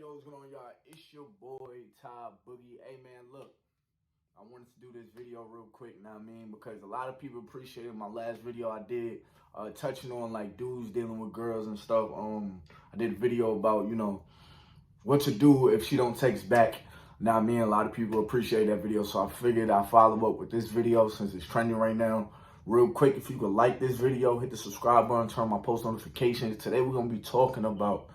yo, what's going on, y'all? It's your boy, Ty Boogie. Hey, man, look, I wanted to do this video real quick, know what I mean? Because a lot of people appreciated my last video I did, touching on, like, dudes dealing with girls and stuff. I did a video about, what to do if she don't text back. Now, I mean, a lot of people appreciate that video, so I figured I'd follow up with this video since it's trending right now. Real quick, if you could like this video, hit the subscribe button, turn on my post notifications. Today, we're going to be talking about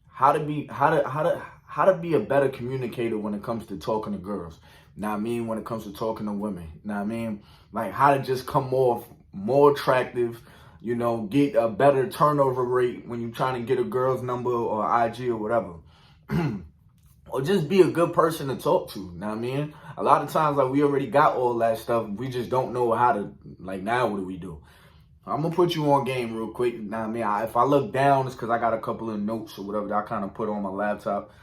how to be a better communicator when it comes to talking to girls. Now, I mean, when it comes to talking to women. Now, I mean, like how to just come off more attractive, get a better turnover rate when you're trying to get a girl's number or IG or whatever. Or just be a good person to talk to. Now, I mean, a lot of times, like, we already got all that stuff. We just don't know how to, like, now what do we do? I'm going to put you on game real quick. Now, I mean, if I look down, it's because I got a couple of notes or whatever that I kind of put on my laptop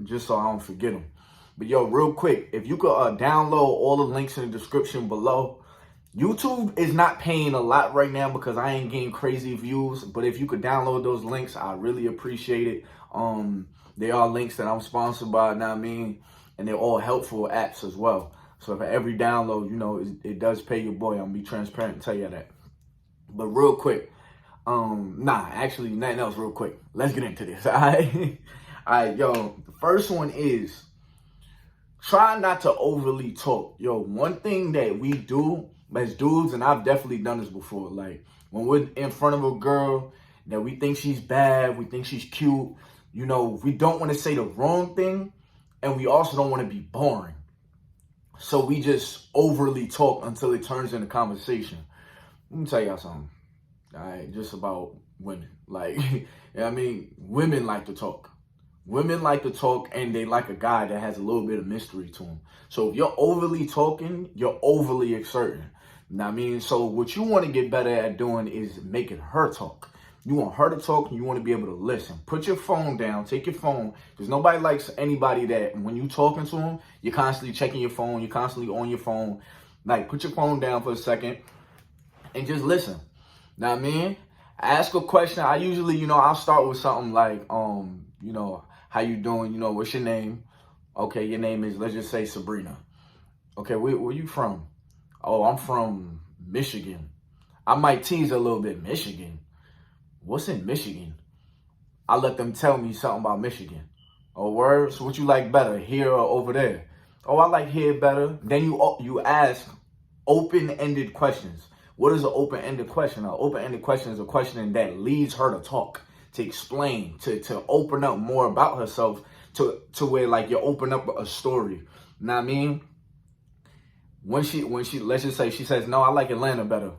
just so I don't forget them. But, yo, real quick, if you could download all the links in the description below. YouTube is not paying a lot right now because I ain't getting crazy views. But if you could download those links, I really appreciate it. They are links that I'm sponsored by, now I mean, and they're all helpful apps as well. So for every download, it does pay your boy. I'm going to be transparent and tell you that. But real quick, actually, nothing else real quick. Let's get into this, all right? All right, yo, the first one is try not to overly talk. Yo, one thing that we do as dudes, and I've definitely done this before, like when we're in front of a girl that we think she's bad, we think she's cute, we don't want to say the wrong thing, and we also don't want to be boring. So we just overly talk until it turns into conversation. Let me tell y'all something, all right, just about women. Like, I mean, women like to talk. Women like to talk, and they like a guy that has a little bit of mystery to him. So if you're overly talking, you're overly exerting. Now, I mean, so what you want to get better at doing is making her talk. You want her to talk, and you want to be able to listen. Put your phone down. Take your phone, because nobody likes anybody that when you talking to them, you're constantly checking your phone. You're constantly on your phone. Like, put your phone down for a second and just listen. Now, I mean, ask a question. I usually, I'll start with something like, how you doing? What's your name? Okay, your name is, let's just say Sabrina. Okay, where you from? Oh, I'm from Michigan. I might tease a little bit. Michigan? What's in Michigan? I let them tell me something about Michigan. Oh, word? So what you like better, here or over there? Oh, I like here better. Then you ask open-ended questions. What is an open-ended question? An open-ended question is a question that leads her to talk, to explain, to open up more about herself, to where, like, you open up a story. Know what I mean? When she let's just say she says, no, I like Atlanta better.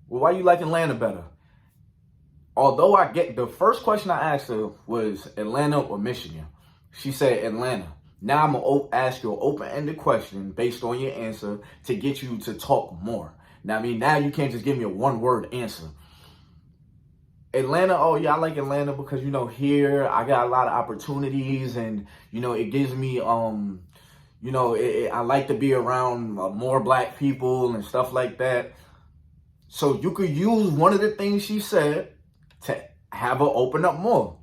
Well, why you like Atlanta better? Although the first question I asked her was Atlanta or Michigan. She said Atlanta. Now I'm going to ask you an open-ended question based on your answer to get you to talk more. Now, I mean, now you can't just give me a one-word answer. Atlanta, oh, yeah, I like Atlanta because, here I got a lot of opportunities and, it gives me, I like to be around more black people and stuff like that. So you could use one of the things she said to have her open up more.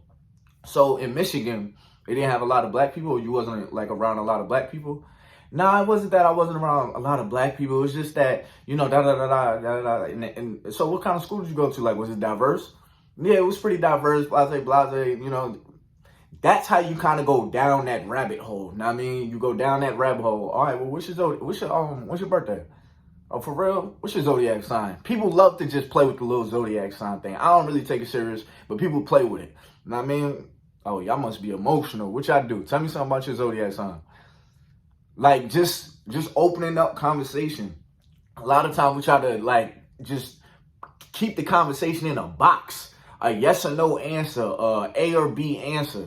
So in Michigan, they didn't have a lot of black people, or you wasn't like around a lot of black people. Nah, it wasn't that I wasn't around a lot of black people. It was just that, And so what kind of school did you go to? Like, was it diverse? Yeah, it was pretty diverse, blase. That's how you kind of go down that rabbit hole. Now, I mean, you go down that rabbit hole. All right, well, what's your birthday? Oh, for real? What's your zodiac sign? People love to just play with the little zodiac sign thing. I don't really take it serious, but people play with it. Know what I mean? Oh, y'all must be emotional. What y'all do? Tell me something about your zodiac sign. Like, just opening up conversation. A lot of times we try to, like, just keep the conversation in a box. A yes or no answer, A or B answer.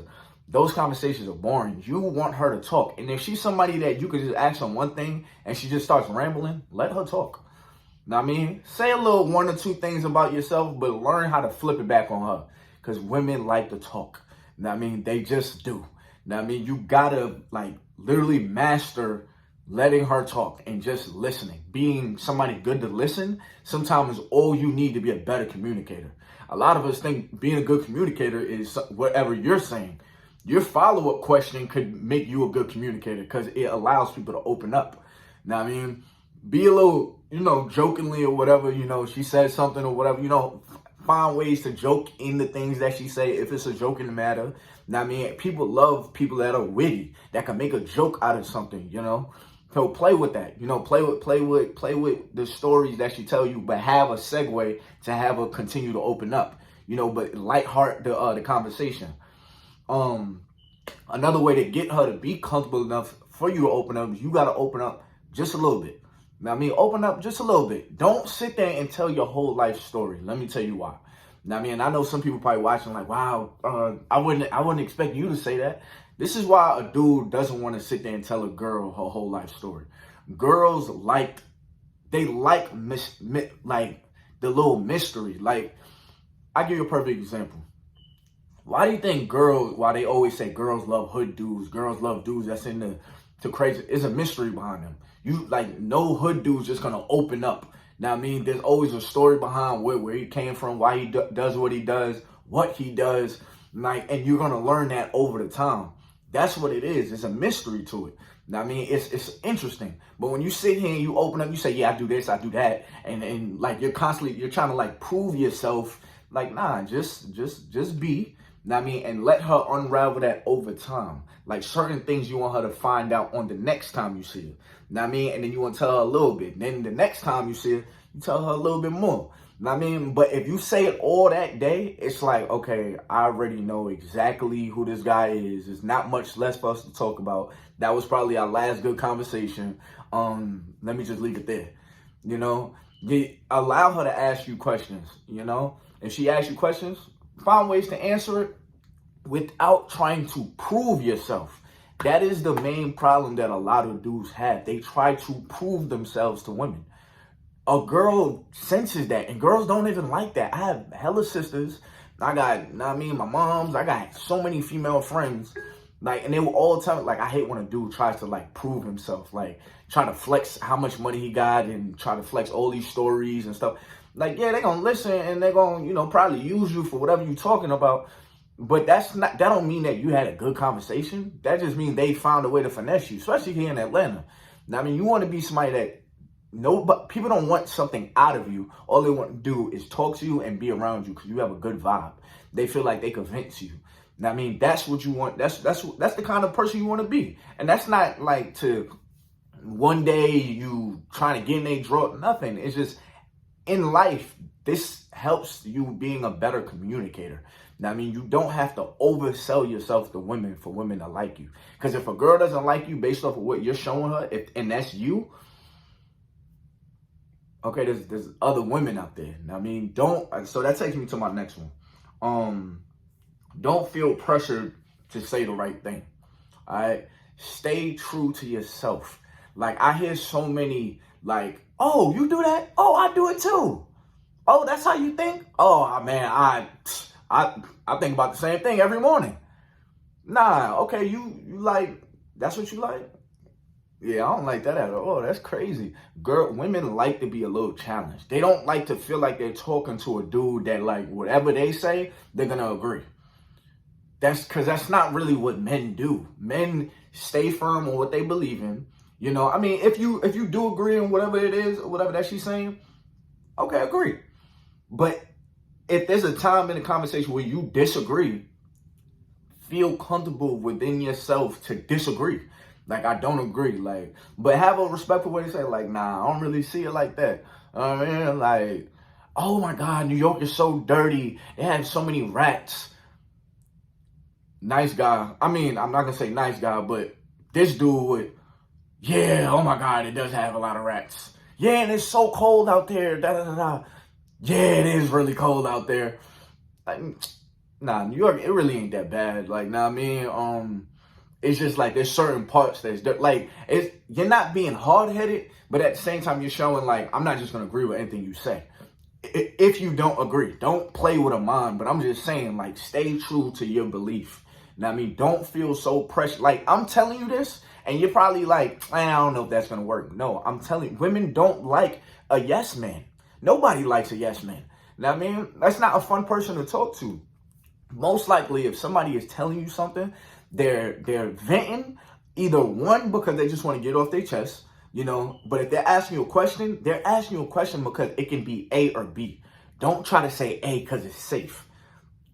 Those conversations are boring. You want her to talk. And if she's somebody that you could just ask on one thing and she just starts rambling, let her talk. Now, I mean, say a little one or two things about yourself, but learn how to flip it back on her. Because women like to talk. Now, I mean, they just do. Now, I mean, you gotta, like, literally master letting her talk and just listening. Being somebody good to listen sometimes is all you need to be a better communicator. A lot of us think being a good communicator is whatever you're saying. Your follow-up question could make you a good communicator because it allows people to open up. Now, I mean, be a little, jokingly or whatever, she says something or whatever, find ways to joke in the things that she say if it's a joking matter. Now, I mean, people love people that are witty, that can make a joke out of something, So play with that, play with the stories that she tell you, but have a segue to have her continue to open up, but lightheart the conversation. Another way to get her to be comfortable enough for you to open up is you got to open up just a little bit. Now, I mean, open up just a little bit. Don't sit there and tell your whole life story. Let me tell you why. Now, I mean, I know some people probably watching like, wow, I wouldn't expect you to say that. This is why a dude doesn't want to sit there and tell a girl her whole life story. Girls like the little mystery. Like, I give you a perfect example. Why do you think why they always say girls love hood dudes, girls love dudes that's in the crazy, it's a mystery behind them. No hood dude's just gonna open up. Now, I mean, there's always a story behind where he came from, why he does what he does, and you're gonna learn that over the time. That's what it is. It's a mystery to it. Now, I mean, it's interesting. But when you sit here and you open up, you say, yeah, I do this, I do that, and like you're trying to like prove yourself. Like, nah, just be. Now, I mean, and let her unravel that over time. Like certain things you want her to find out on the next time you see her. Now, I mean, and then you want to tell her a little bit. Then the next time you see her, you tell her a little bit more. Now, I mean, but if you say it all that day, it's like, okay, I already know exactly who this guy is. There's not much less for us to talk about. That was probably our last good conversation. Let me just leave it there. Allow her to ask you questions, If she asks you questions, find ways to answer it without trying to prove yourself. That is the main problem that a lot of dudes have. They try to prove themselves to women. A girl senses that, and girls don't even like that. I have hella sisters. I got, my moms. I got so many female friends. And they will all tell me, I hate when a dude tries to, prove himself. Try to flex how much money he got and try to flex all these stories and stuff. Yeah, they're going to listen and they're going to, probably use you for whatever you're talking about. But that don't mean that you had a good conversation. That just means they found a way to finesse you, especially here in Atlanta. Now, I mean, you want to be somebody that people don't want something out of you. All they want to do is talk to you and be around you because you have a good vibe. They feel like they convince you. Now, I mean, that's what you want. That's the kind of person you want to be. And that's not to one day you trying to get in a draw. Nothing. It's just in life, this helps you being a better communicator. Now, I mean, you don't have to oversell yourself to women for women to like you. Because if a girl doesn't like you based off of what you're showing her, and that's you, okay, there's other women out there. Now, I mean, so that takes me to my next one. Don't feel pressured to say the right thing. All right? Stay true to yourself. I hear so many, oh, you do that? Oh, I do it too. Oh, that's how you think? Oh, man, I think about the same thing every morning. Nah, okay, you that's what you like? Yeah, I don't like that at all. That's crazy. Women like to be a little challenged. They don't like to feel like they're talking to a dude that whatever they say, they're going to agree. That's because that's not really what men do. Men stay firm on what they believe in. I mean, if you do agree on whatever it is, or whatever that she's saying, okay, agree. But if there's a time in the conversation where you disagree, feel comfortable within yourself to disagree. I don't agree. But have a respectful way to say, nah, I don't really see it like that. I mean, oh my God, New York is so dirty. It has so many rats. Nice guy. I mean, I'm not going to say nice guy, but this dude would, yeah, oh my God, it does have a lot of rats. Yeah, and it's so cold out there. Da, da, da, da. Yeah, it is really cold out there. Nah, New York, it really ain't that bad. Nah, I mean, it's just there's certain parts that's you're not being hard-headed, but at the same time you're showing I'm not just gonna agree with anything you say. If you don't agree, don't play with a mind. But I'm just saying, stay true to your belief. Now, I mean, don't feel so pressured. I'm telling you this, and you're probably I don't know if that's gonna work. No, I'm telling you, women don't like a yes man. Nobody likes a yes man. Now, I mean, that's not a fun person to talk to. most likely if somebody is telling you something, they're venting, either one, because they just want to get off their chest, you know, but if they're asking you a question, they're asking you a question because it can be A or B. Don't try to say A because it's safe.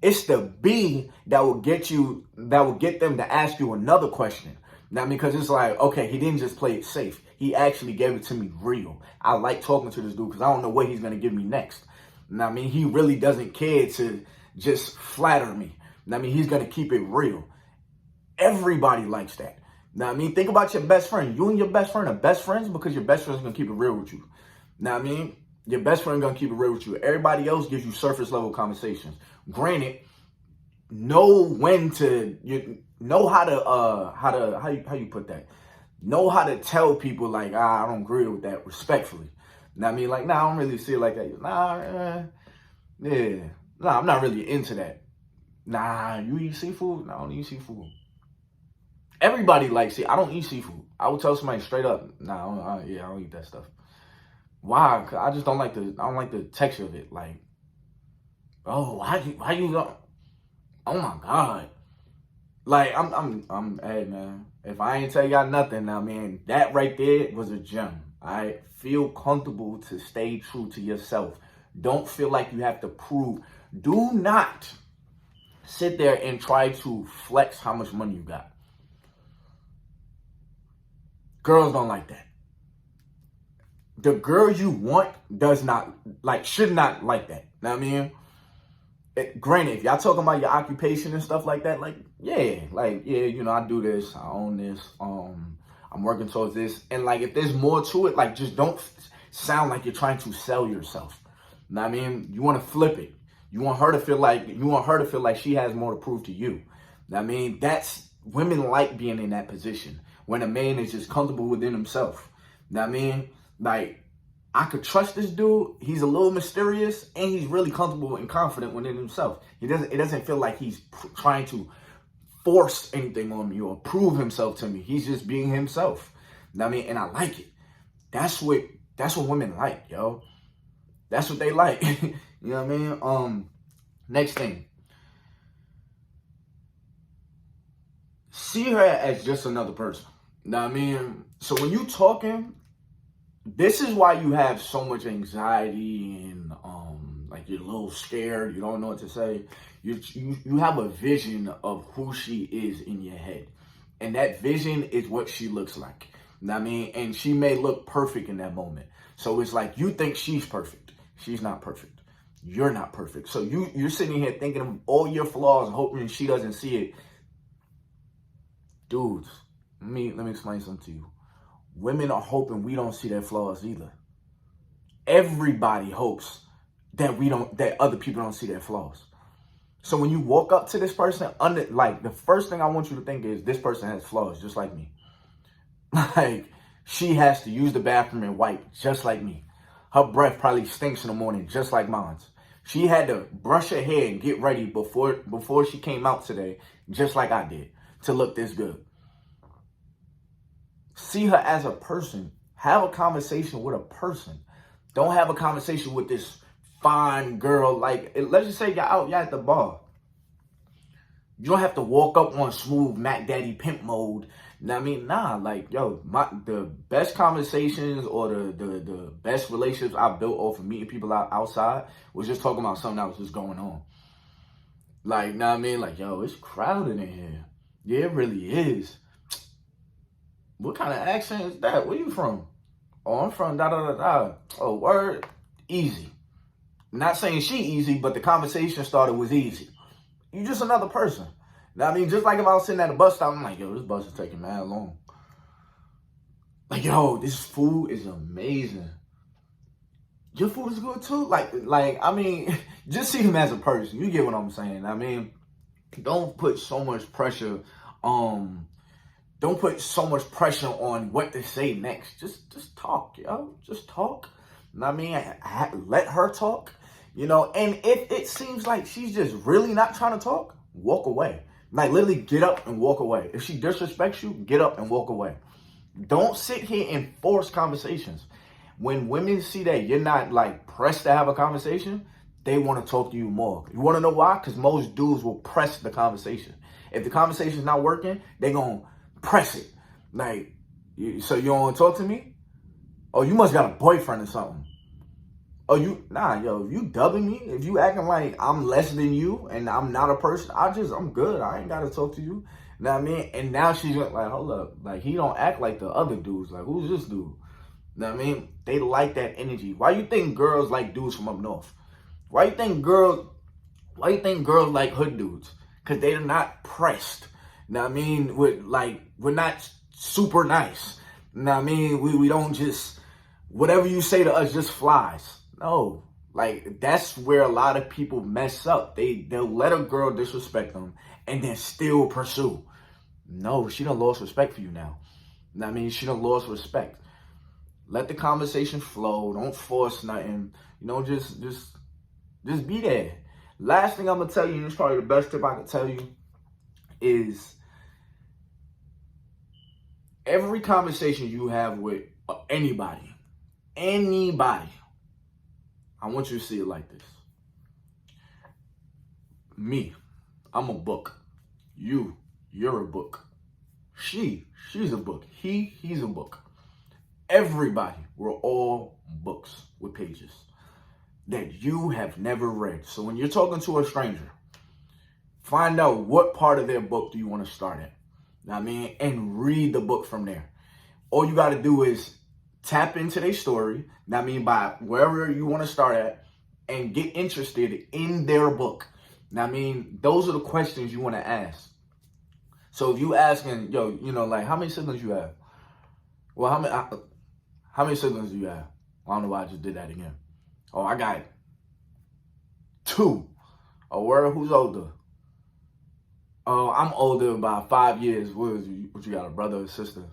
It's the B that will get them to ask you another question. Now, because it's like, okay, he didn't just play it safe. He actually gave it to me real. I like talking to this dude because I don't know what he's going to give me next. Now, I mean, he really doesn't care to just flatter me. Now, I mean, he's going to keep it real. Everybody likes that. Now, I mean, think about your best friend. You and your best friend are best friends because your best friend's going to keep it real with you. Now, I mean, your best friend going to keep it real with you. Everybody else gives you surface level conversations. Granted, know when to, how you put that? Know how to tell people like, I don't agree with that respectfully. Now, I mean, like, I don't really see it like that. I'm not really into that. You eat seafood? No, I don't eat seafood. Everybody likes it. I don't eat seafood. I would tell somebody straight up, I don't eat that stuff. Why? 'Cause I just don't like the texture of it. Like, oh, how you go? Oh my God. Like, hey man, if I ain't tell y'all nothing, I mean, that right there was a gem. I feel comfortable to stay true to yourself. Don't feel like you have to prove. Do not sit there and try to flex how much money you got. Girls don't like that. The girl you want should not like that. Know what I mean? Granted, if y'all talking about your occupation and stuff like that, I do this, I own this, I'm working towards this. And like, if there's more to it, like, just don't sound like you're trying to sell yourself. Know what I mean? You want to flip it. You want her to feel like she has more to prove to you. Know what I mean? Women like being in that position when a man is just comfortable within himself. Know what I mean? Like, I could trust this dude. He's a little mysterious and he's really comfortable and confident within himself. It doesn't feel like he's trying to force anything on me or prove himself to me. He's just being himself. You know what I mean? And I like it. That's what women like, yo. That's what they like. You know what I mean? Next thing. See her as just another person. You know what I mean? So when you talking, this is why you have so much anxiety and like you're a little scared. You don't know what to say. You have a vision of who she is in your head. And that vision is what she looks like. You know what I mean? And she may look perfect in that moment. So it's like you think she's perfect. She's not perfect. You're not perfect. So you're sitting here thinking of all your flaws, hoping she doesn't see it. Dudes, let me explain something to you. Women are hoping we don't see their flaws either. Everybody hopes that other people don't see their flaws. So when you walk up to this person, the first thing I want you to think is this person has flaws just like me. Like, she has to use the bathroom and wipe just like me. Her breath probably stinks in the morning just like mine. She had to brush her hair and get ready before she came out today, just like I did, to look this good. See her as a person. Have a conversation with a person. Don't have a conversation with this fine girl. Like, let's just say y'all at the bar. You don't have to walk up on smooth Mac Daddy pimp mode. You know what I mean? Nah, like, yo, the best conversations or the best relationships I built off of meeting people outside was just talking about something that was just going on. Like, know what I mean? Like, yo, it's crowded in here. Yeah, it really is. What kind of accent is that? Where you from? Oh, I'm from da-da-da-da. Oh, word? Easy. Not saying she easy, but the conversation started was easy. You just another person. Now, I mean, just like if I was sitting at a bus stop, I'm like, yo, this bus is taking mad long. Like, yo, this food is amazing. Your food is good too? Like, I mean, just see him as a person. You get what I'm saying. I mean, don't put so much pressure Don't put so much pressure on what to say next. Just talk, yo. Just talk. You know what I mean? Let her talk. You know, and if it seems like she's just really not trying to talk, walk away. Like, literally get up and walk away. If she disrespects you, get up and walk away. Don't sit here and force conversations. When women see that you're not, like, pressed to have a conversation, they want to talk to you more. You want to know why? Because most dudes will press the conversation. If the conversation is not working, they're going to press it. Like, so you don't want to talk to me? Oh, you must got a boyfriend or something. Oh, if you dubbing me, if you acting like I'm less than you and I'm not a person, I'm good. I ain't got to talk to you. You know what I mean? And now she's like, hold up. Like, he don't act like the other dudes. Like, who's this dude? You know what I mean? They like that energy. Why you think girls like dudes from up north? Why you think girls like hood dudes? Because they're not pressed. You know what I mean? We're not super nice. You know what I mean? We don't just, whatever you say to us just flies. No. Like, that's where a lot of people mess up. They'll let a girl disrespect them and then still pursue. No, she done lost respect for you now. You know what I mean? She done lost respect. Let the conversation flow. Don't force nothing. You know, just be there. Last thing I'm going to tell you, and it's probably the best tip I can tell you, is every conversation you have with anybody, I want you to see it like this. Me, I'm a book. You're a book. She's a book. He's a book. Everybody, we're all books with pages that you have never read. So when you're talking to a stranger, find out what part of their book do you want to start at. Know what I mean? And read the book from there. All you got to do is tap into their story. Know what I mean? By wherever you want to start at, and get interested in their book. Know what I mean? Those are the questions you want to ask. So if you asking, like, how many siblings you have? Well, how many siblings do you have? I don't know why I just did that again. Oh, I got 2. Oh, where? Who's older? Oh, I'm older by 5 years. What you got, a brother or sister?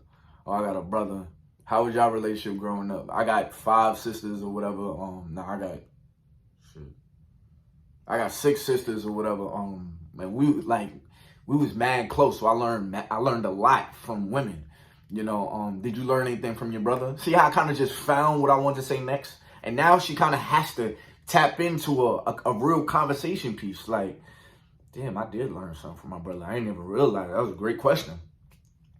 Oh, I got a brother. How was y'all relationship growing up? I got 5 sisters or whatever. I got 6 sisters or whatever. And we was mad close, so I learned a lot from women. Did you learn anything from your brother? See how I kind of just found what I wanted to say next? And now she kind of has to tap into a real conversation piece. Like, damn, I did learn something from my brother. I ain't never realized. That was a great question.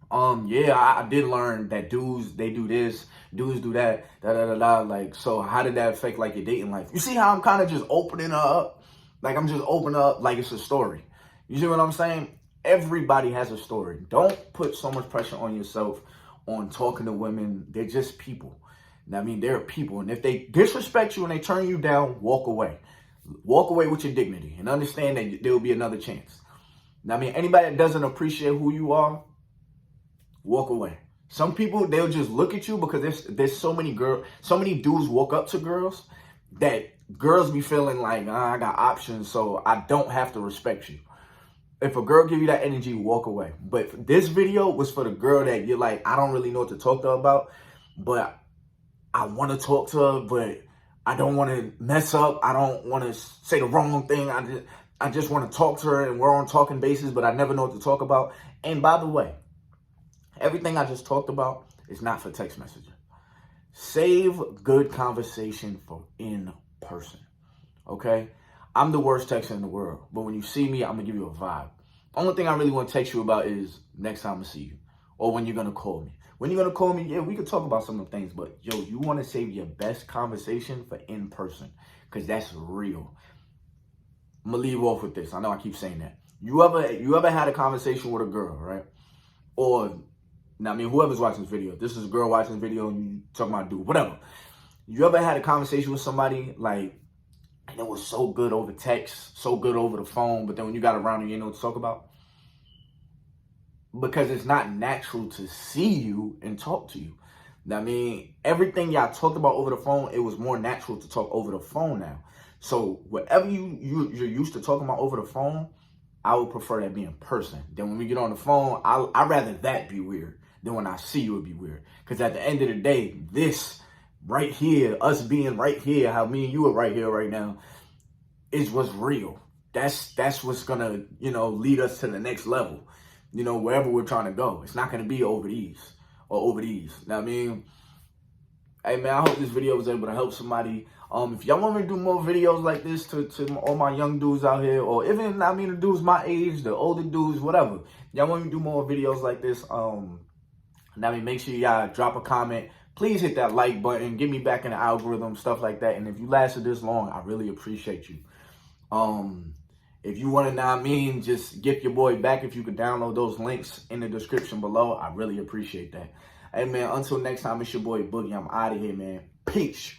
I did learn that dudes, they do this, dudes do that, Like, so how did that affect, like, your dating life? You see how I'm kind of just opening her up? Like, I'm just opening up like it's a story. You see what I'm saying? Everybody has a story. Don't put so much pressure on yourself on talking to women. They're just people. I mean, they're people. And if they disrespect you and they turn you down, walk away. Walk away with your dignity and understand that there will be another chance. I mean, anybody that doesn't appreciate who you are, walk away. Some people, they'll just look at you because there's so many dudes walk up to girls that girls be feeling like, I got options, so I don't have to respect you. If a girl give you that energy, walk away. But this video was for the girl that you're like, I don't really know what to talk to her about, but I want to talk to her, but I don't want to mess up. I don't want to say the wrong thing. I just want to talk to her and we're on talking basis, but I never know what to talk about. And by the way, everything I just talked about is not for text messaging. Save good conversation for in person, okay? I'm the worst texter in the world, but when you see me, I'm going to give you a vibe. Only thing I really want to text you about is next time I see you or when you're going to call me. When you're going to call me, yeah, we could talk about some of the things, but you want to save your best conversation for in person because that's real. I'm going to leave off with this. I know I keep saying that. You ever had a conversation with a girl, right? Or, whoever's watching this video, if this is a girl watching this video and you talking about a dude, whatever. You ever had a conversation with somebody, like, and it was so good over text, so good over the phone, but then when you got around and you didn't know what to talk about? Because it's not natural to see you and talk to you. Everything y'all talked about over the phone, it was more natural to talk over the phone now. So whatever you're used to talking about over the phone, I would prefer that be in person. Then when we get on the phone, I'd rather that be weird than when I see you it be weird. Because at the end of the day, this right here, us being right here, how me and you are right here right now, is what's real. That's what's gonna, lead us to the next level. Wherever we're trying to go. It's not gonna be over these or over these. Hey, man, I hope this video was able to help somebody. If y'all want me to do more videos like this to all my young dudes out here, or even, I mean, the dudes my age, the older dudes, whatever. Y'all want me to do more videos like this, make sure y'all drop a comment. Please hit that like button. Get me back in the algorithm, stuff like that. And if you lasted this long, I really appreciate you. If you want to, just get your boy back. If you could download those links in the description below, I really appreciate that. Hey, man, until next time, it's your boy Boogie. I'm out of here, man. Peace.